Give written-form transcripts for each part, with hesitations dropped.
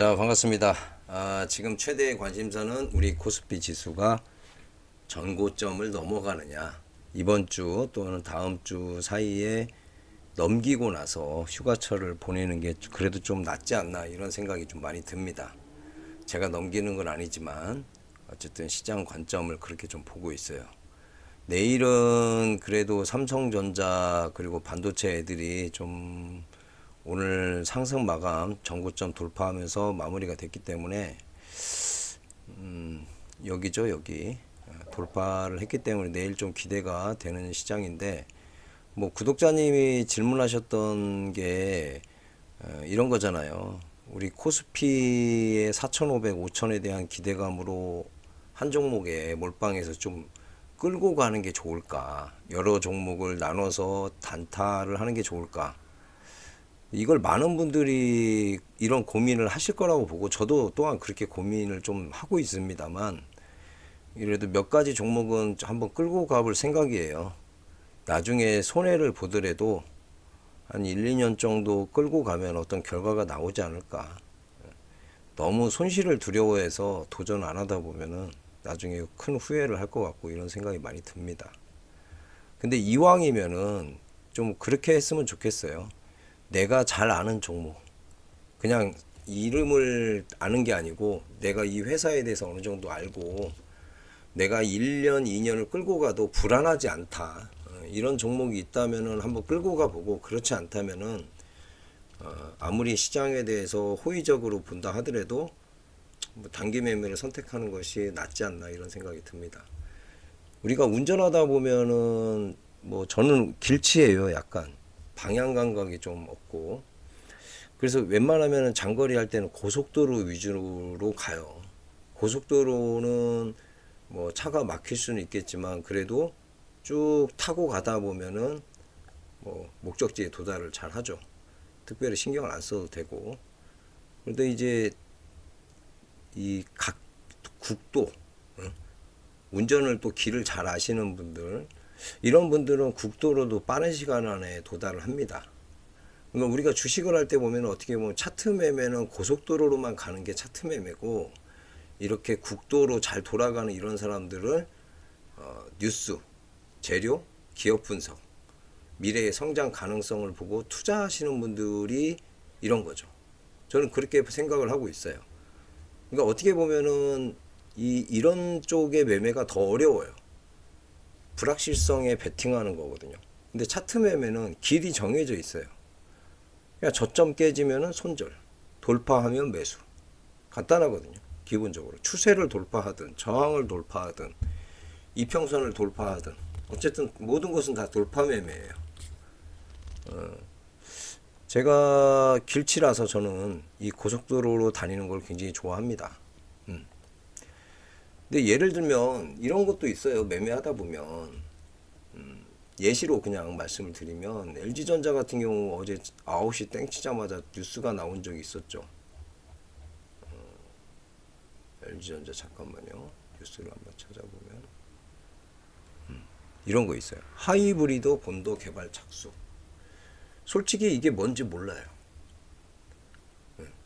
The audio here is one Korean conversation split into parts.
자, 반갑습니다. 지금 최대의 관심사는 우리 코스피 지수가 전고점을 넘어가느냐, 이번 주 또는 다음 주 사이에 넘기고 나서 휴가철을 보내는 게 그래도 좀 낫지 않나, 이런 생각이 좀 많이 듭니다. 제가 넘기는 건 아니지만 어쨌든 시장 관점을 그렇게 좀 보고 있어요. 내일은 그래도 삼성전자 그리고 반도체 애들이 좀 오늘 상승 마감 전고점 돌파하면서 마무리가 됐기 때문에 여기죠, 여기 돌파를 했기 때문에 내일 좀 기대가 되는 시장인데, 뭐 구독자님이 질문하셨던 게 이런 거잖아요. 우리 코스피의 4,500, 5,000에 대한 기대감으로 한 종목에 몰빵해서 좀 끌고 가는 게 좋을까, 여러 종목을 나눠서 단타를 하는 게 좋을까, 이걸 많은 분들이 이런 고민을 하실 거라고 보고 저도 또한 그렇게 고민을 좀 하고 있습니다만, 이래도 몇 가지 종목은 한번 끌고 가볼 생각이에요. 나중에 손해를 보더라도 한 1, 2년 정도 끌고 가면 어떤 결과가 나오지 않을까. 너무 손실을 두려워해서 도전 안 하다 보면은 나중에 큰 후회를 할 것 같고, 이런 생각이 많이 듭니다. 근데 이왕이면은 좀 그렇게 했으면 좋겠어요. 내가 잘 아는 종목, 그냥 이름을 아는 게 아니고 내가 이 회사에 대해서 어느 정도 알고 내가 1년, 2년을 끌고 가도 불안하지 않다, 이런 종목이 있다면은 한번 끌고 가보고, 그렇지 않다면은 아무리 시장에 대해서 호의적으로 본다 하더라도 뭐 단기 매매를 선택하는 것이 낫지 않나, 이런 생각이 듭니다. 우리가 운전하다 보면은 뭐 저는 길치예요. 약간 방향 감각이 좀 없고, 그래서 웬만하면 장거리 할 때는 고속도로 위주로 가요. 고속도로는 뭐 차가 막힐 수는 있겠지만 그래도 쭉 타고 가다 보면은 뭐 목적지에 도달을 잘 하죠. 특별히 신경을 안 써도 되고. 그런데 이제 이 각 국도, 운전을 또 길을 잘 아시는 분들, 이런 분들은 국도로도 빠른 시간 안에 도달을 합니다. 그러니까 우리가 주식을 할 때 보면 어떻게 보면 차트 매매는 고속도로로만 가는 게 차트 매매고, 이렇게 국도로 잘 돌아가는 이런 사람들을 뉴스, 재료, 기업 분석, 미래의 성장 가능성을 보고 투자하시는 분들이 이런 거죠. 저는 그렇게 생각을 하고 있어요. 그러니까 어떻게 보면은 이런 쪽의 매매가 더 어려워요. 불확실성에 베팅하는 거거든요. 근데 차트 매매는 길이 정해져 있어요. 그냥 저점 깨지면은 손절, 돌파하면 매수. 간단하거든요. 기본적으로 추세를 돌파하든 저항을 돌파하든 이평선을 돌파하든 어쨌든 모든 것은 다 돌파 매매예요. 제가 길치라서 저는 이 고속도로로 다니는 걸 굉장히 좋아합니다. 근데 예를 들면 이런 것도 있어요. 매매하다 보면 예시로 그냥 말씀을 드리면, LG전자 같은 경우 어제 9시 땡치자마자 뉴스가 나온 적이 있었죠. LG전자 잠깐만요. 뉴스를 한번 찾아보면 이런 거 있어요. 하이브리드 본도 개발 착수. 솔직히 이게 뭔지 몰라요.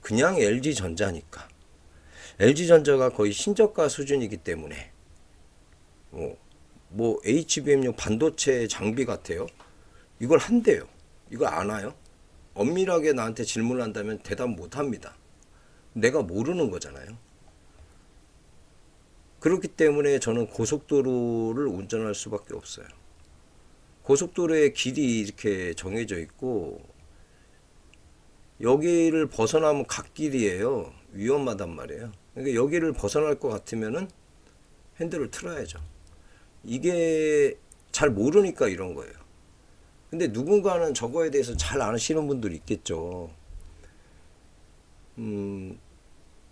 그냥 LG전자니까. LG전자가 거의 신저가 수준이기 때문에 뭐 HBM용 반도체 장비 같아요. 이걸 한대요. 이걸 아나요? 엄밀하게 나한테 질문을 한다면 대답 못 합니다. 내가 모르는 거잖아요. 그렇기 때문에 저는 고속도로를 운전할 수밖에 없어요. 고속도로의 길이 이렇게 정해져 있고 여기를 벗어나면 갓길이에요. 위험하단 말이에요. 그러니까 여기를 벗어날 것 같으면은 핸들을 틀어야죠. 이게 잘 모르니까 이런 거예요. 근데 누군가는 저거에 대해서 잘 아시는 분들이 있겠죠.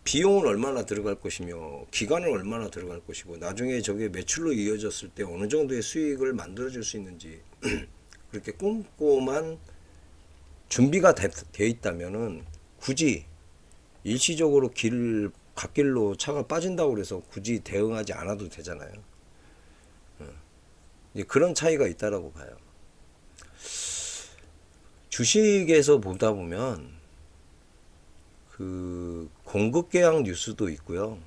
비용은 얼마나 들어갈 것이며 기간은 얼마나 들어갈 것이고 나중에 저게 매출로 이어졌을 때 어느 정도의 수익을 만들어 줄 수 있는지 그렇게 꼼꼼한 준비가 되어 있다면은 굳이 일시적으로 갓길로 차가 빠진다고 그래서 굳이 대응하지 않아도 되잖아요. 그런 차이가 있다라고 봐요. 주식에서 보다 보면 그 공급 계약 뉴스도 있고요.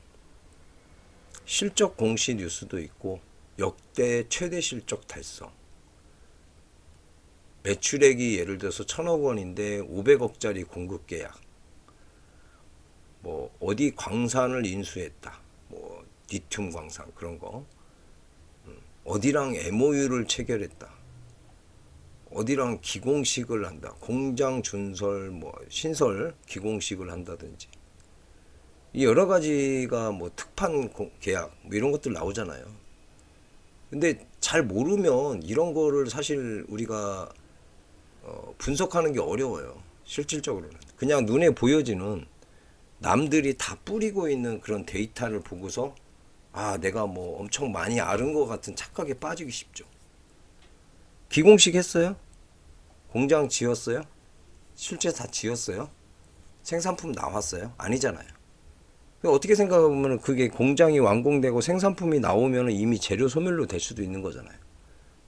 실적 공시 뉴스도 있고 역대 최대 실적 달성. 매출액이 예를 들어서 1,000억 원인데 500억짜리 공급 계약. 뭐 어디 광산을 인수했다. 뭐 리튬 광산 그런 거. 어디랑 MOU를 체결했다. 어디랑 기공식을 한다. 공장 준설 뭐 신설 기공식을 한다든지. 이 여러 가지가 뭐 특판 계약 뭐 이런 것들 나오잖아요. 근데 잘 모르면 이런 거를 사실 우리가 분석하는 게 어려워요. 실질적으로는. 그냥 눈에 보여지는 남들이 다 뿌리고 있는 그런 데이터를 보고서 아, 내가 뭐 엄청 많이 아는 것 같은 착각에 빠지기 쉽죠. 기공식 했어요? 공장 지었어요? 실제 다 지었어요? 생산품 나왔어요? 아니잖아요. 어떻게 생각해보면 그게 공장이 완공되고 생산품이 나오면 이미 재료 소멸로 될 수도 있는 거잖아요.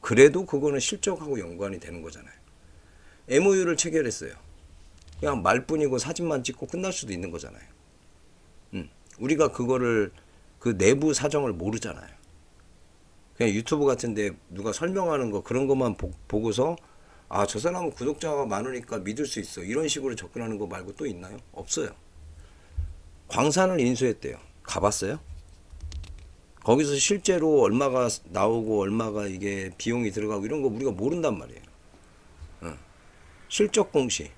그래도 그거는 실적하고 연관이 되는 거잖아요. MOU를 체결했어요. 그냥 말뿐이고 사진만 찍고 끝날 수도 있는 거잖아요. 우리가 그거를 그 내부 사정을 모르잖아요. 그냥 유튜브 같은데 누가 설명하는 거 그런 것만 보고서 아, 저 사람은 구독자가 많으니까 믿을 수 있어. 이런 식으로 접근하는 거 말고 또 있나요? 없어요. 광산을 인수했대요. 가봤어요? 거기서 실제로 얼마가 나오고 얼마가 이게 비용이 들어가고 이런 거 우리가 모른단 말이에요. 실적 공시.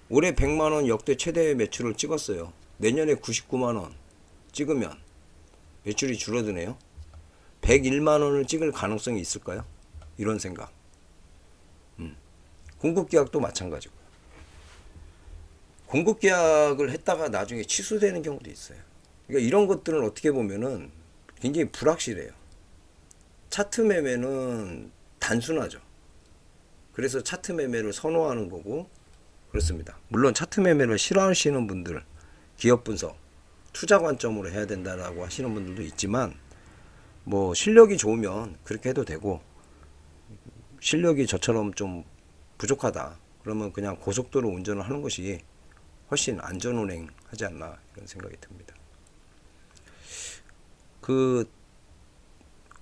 올해 100만 원 역대 최대 매출을 찍었어요. 내년에 99만 원 찍으면 매출이 줄어드네요. 101만 원을 찍을 가능성이 있을까요? 이런 생각. 공급 계약도 마찬가지고. 공급 계약을 했다가 나중에 취소되는 경우도 있어요. 그러니까 이런 것들은 어떻게 보면은 굉장히 불확실해요. 차트 매매는 단순하죠. 그래서 차트 매매를 선호하는 거고 그렇습니다. 물론 차트 매매를 싫어하시는 분들, 기업 분석, 투자 관점으로 해야 된다라고 하시는 분들도 있지만 뭐 실력이 좋으면 그렇게 해도 되고 실력이 저처럼 좀 부족하다. 그러면 그냥 고속도로 운전을 하는 것이 훨씬 안전운행 하지 않나 이런 생각이 듭니다. 그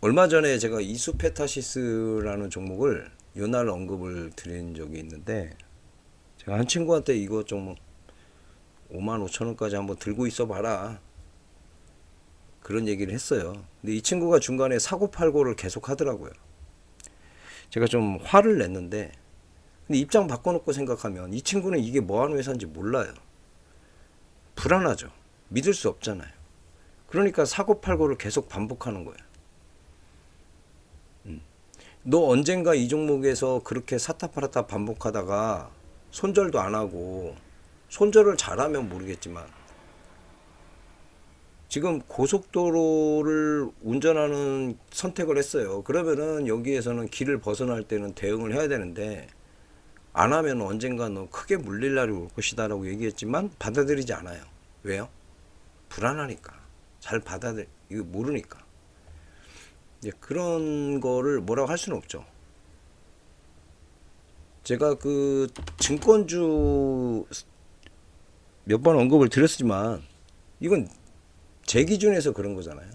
얼마 전에 제가 이수페타시스라는 종목을 요날 언급을 드린 적이 있는데 제가 한 친구한테 이거 좀 5만 5천 원까지 한번 들고 있어 봐라 그런 얘기를 했어요. 근데 이 친구가 중간에 사고팔고를 계속 하더라고요. 제가 좀 화를 냈는데 근데 입장 바꿔놓고 생각하면 이 친구는 이게 뭐하는 회사인지 몰라요. 불안하죠. 믿을 수 없잖아요. 그러니까 사고팔고를 계속 반복하는 거예요. 너 언젠가 이 종목에서 그렇게 사타팔았다 반복하다가 손절도 안 하고 손절을 잘하면 모르겠지만 지금 고속도로를 운전하는 선택을 했어요. 그러면은 여기에서는 길을 벗어날 때는 대응을 해야 되는데 안 하면 언젠가 너 크게 물릴 날이 올 것이다 라고 얘기했지만 받아들이지 않아요. 왜요? 불안하니까. 잘 이거 모르니까. 그런 거를 뭐라고 할 수는 없죠. 제가 그 증권주 몇 번 언급을 드렸지만 이건 제 기준에서 그런 거잖아요.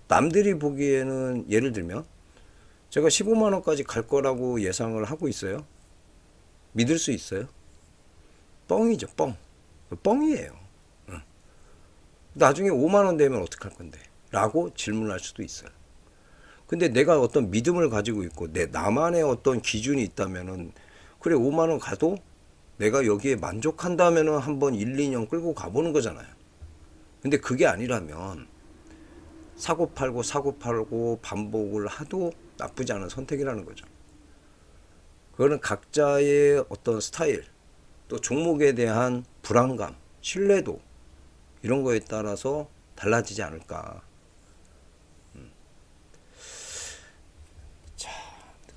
남들이 보기에는 예를 들면 제가 15만 원까지 갈 거라고 예상을 하고 있어요. 믿을 수 있어요? 뻥이죠, 뻥. 뻥이에요. 나중에 5만 원 되면 어떡할 건데? 라고 질문할 수도 있어요. 근데 내가 어떤 믿음을 가지고 있고 나만의 어떤 기준이 있다면은 그래 5만 원 가도 내가 여기에 만족한다면은 한번 1, 2년 끌고 가보는 거잖아요. 근데 그게 아니라면 사고 팔고 반복을 하도 나쁘지 않은 선택이라는 거죠. 그거는 각자의 어떤 스타일 또 종목에 대한 불안감, 신뢰도 이런 거에 따라서 달라지지 않을까. 자,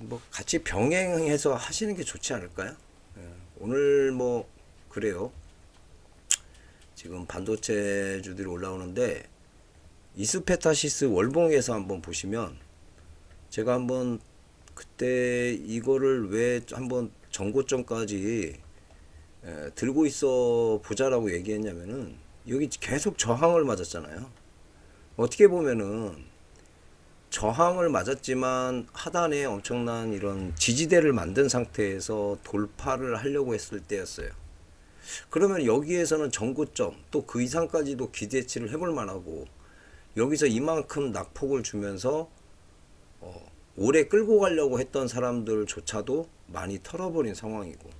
뭐 같이 병행해서 하시는 게 좋지 않을까요? 오늘 뭐 그래요. 지금 반도체주들이 올라오는데 이스페타시스 월봉에서 한번 보시면 제가 한번 그때 이거를 왜 한번 전고점까지 들고 있어 보자라고 얘기했냐면은 여기 계속 저항을 맞았잖아요. 어떻게 보면은 저항을 맞았지만 하단에 엄청난 이런 지지대를 만든 상태에서 돌파를 하려고 했을 때였어요. 그러면 여기에서는 전고점 또 그 이상까지도 기대치를 해볼 만하고, 여기서 이만큼 낙폭을 주면서 오래 끌고 가려고 했던 사람들조차도 많이 털어버린 상황이고,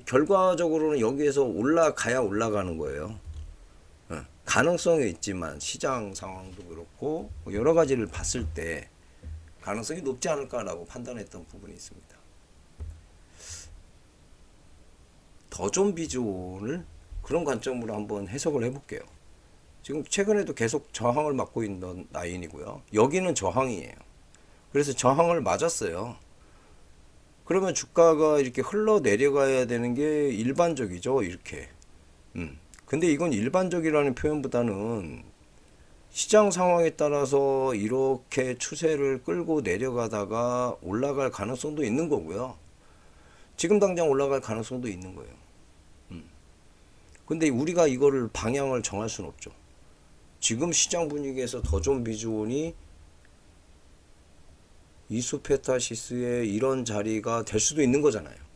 결과적으로는 여기에서 올라가야 올라가는 거예요. 가능성이 있지만 시장 상황도 그렇고 여러 가지를 봤을 때 가능성이 높지 않을까라고 판단했던 부분이 있습니다. 더존 비즈원을 그런 관점으로 한번 해석을 해볼게요. 지금 최근에도 계속 저항을 맞고 있는 라인이고요. 여기는 저항이에요. 그래서 저항을 맞았어요. 그러면 주가가 이렇게 흘러 내려가야 되는 게 일반적이죠. 이렇게. 근데 이건 일반적이라는 표현보다는 시장 상황에 따라서 이렇게 추세를 끌고 내려가다가 올라갈 가능성도 있는 거고요. 지금 당장 올라갈 가능성도 있는 거예요. 근데 우리가 이거를 방향을 정할 수는 없죠. 지금 시장 분위기에서 더존 비즈원이 이수페타시스의 이런 자리가 될 수도 있는 거잖아요.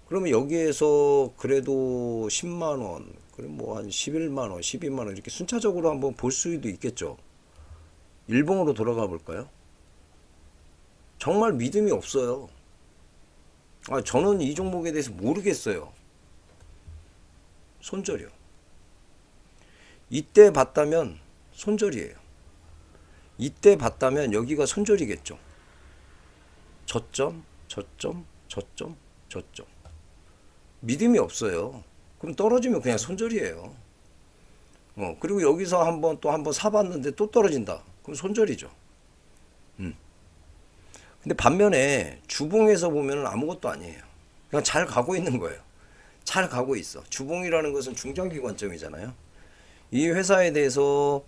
그러면 여기에서 그래도 10만원, 그럼 뭐 한 11만원, 12만원 이렇게 순차적으로 한번 볼 수도 있겠죠. 일봉으로 돌아가 볼까요? 정말 믿음이 없어요. 저는 이 종목에 대해서 모르겠어요. 손절이요. 이때 봤다면 손절이에요. 이때 봤다면 여기가 손절이겠죠. 저점, 저점, 저점, 저점. 믿음이 없어요. 그럼 떨어지면 그냥 손절이에요. 그리고 여기서 또 한번 사봤는데 또 떨어진다. 그럼 손절이죠. 근데 반면에 주봉에서 보면 아무것도 아니에요. 그냥 잘 가고 있는 거예요. 잘 가고 있어. 주봉이라는 것은 중장기 관점이잖아요. 이 회사에 대해서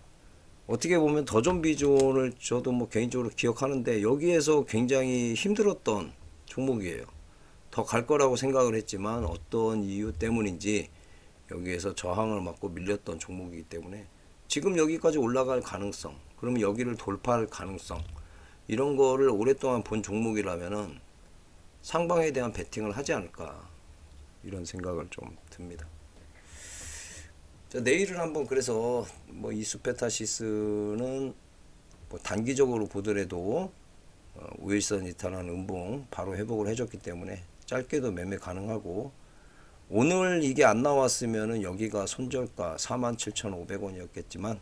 어떻게 보면 더존 비즈원을 저도 뭐 개인적으로 기억하는데, 여기에서 굉장히 힘들었던 종목이에요. 더 갈 거라고 생각을 했지만 어떤 이유 때문인지 여기에서 저항을 맞고 밀렸던 종목이기 때문에 지금 여기까지 올라갈 가능성, 그러면 여기를 돌파할 가능성, 이런 거를 오랫동안 본 종목이라면은 상방에 대한 베팅을 하지 않을까, 이런 생각을 좀 듭니다. 자, 내일은 한번 그래서 뭐 이수페타시스는 뭐 단기적으로 보더라도 우일선 이탈한 음봉 바로 회복을 해줬기 때문에 짧게도 매매 가능하고, 오늘 이게 안 나왔으면은 여기가 손절가 47,500원이었겠지만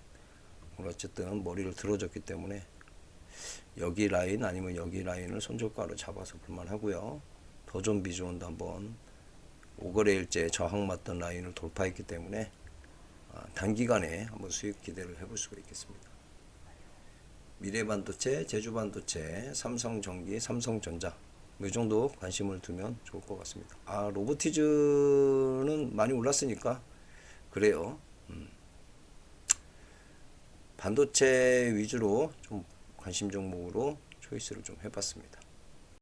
오늘 어쨌든 머리를 들어줬기 때문에 여기 라인 아니면 여기 라인을 손절가로 잡아서 볼만하고요. 더존 비즈원도 한번 5거래일째 저항 맞던 라인을 돌파했기 때문에 단기간에 한번 수익 기대를 해볼 수가 있겠습니다. 미래반도체, 제주반도체, 삼성전기, 삼성전자, 이 정도 관심을 두면 좋을 것 같습니다. 로보티즈는 많이 올랐으니까 그래요. 반도체 위주로 좀 관심 종목으로 초이스를 좀 해봤습니다.